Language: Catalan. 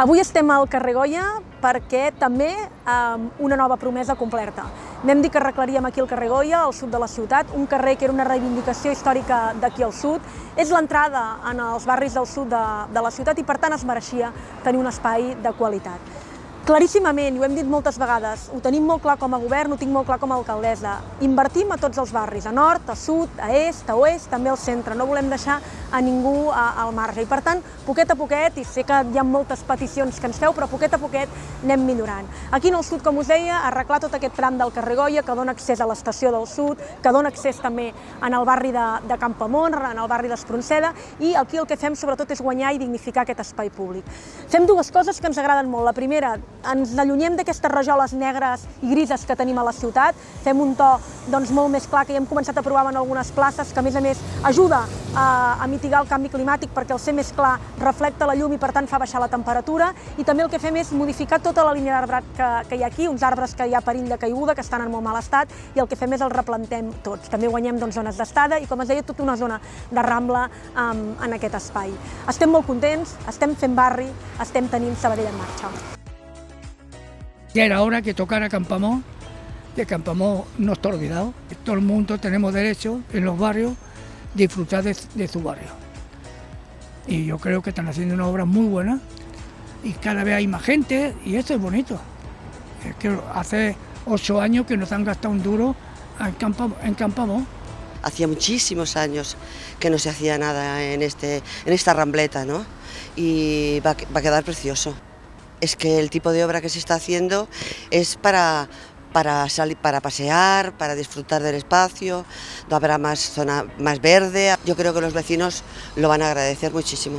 Avui estem al carrer Goya perquè també una nova promesa complerta. Vam dir que arreglaríem aquí al carrer Goya, al sud de la ciutat, un carrer que era una reivindicació històrica d'aquí al sud. És l'entrada en els barris del sud de la ciutat i per tant es mereixia tenir un espai de qualitat. Claríssimament, i ho hem dit moltes vegades, ho tenim molt clar com a govern, ho tinc molt clar com a alcaldessa. Invertim a tots els barris, a nord, a sud, a est, a oest, també al centre. No volem deixar a ningú al marge. I per tant, poquet a poquet, i sé que hi ha moltes peticions que ens feu, però poquet a poquet anem millorant. Aquí en el sud, com us deia, arreglar tot aquest tram del carrer Goya que dona accés a l'estació del sud, que dona accés també en el barri de Campamont, en el barri d'Espronceda, i aquí el que fem sobretot és guanyar i dignificar aquest espai públic. Fem dues coses que ens agraden molt. La primera, ens allunyem d'aquestes rajoles negres i grises que tenim a la ciutat, fem un to molt més clar que ja hem començat a provar en algunes places, que a més ajuda a mitigar el canvi climàtic perquè el ser més clar reflecta la llum i per tant fa baixar la temperatura, i també el que fem és modificar tota la línia d'arbrat que hi ha aquí, uns arbres que hi ha perill de caiguda, que estan en molt mal estat, i el que fem és els replantem tots. També guanyem zones d'estada i, com es deia, tota una zona de rambla en aquest espai. Estem molt contents, estem fent barri, estem tenint Sabadell en marxa. Ya era hora que tocara Campamont, que Campamont no está olvidado. Todo el mundo tenemos derecho en los barrios disfrutar de su barrio. Y yo creo que están haciendo una obra muy buena y cada vez hay más gente y esto es bonito. Es que hace 8 años que nos han gastado un duro en Campamont. Hacía muchísimos años que no se hacía nada en esta rambleta, ¿no? Y va a quedar precioso. Es que el tipo de obra que se está haciendo es para salir, para pasear, para disfrutar del espacio, no habrá más zona más verde. Yo creo que los vecinos lo van a agradecer muchísimo.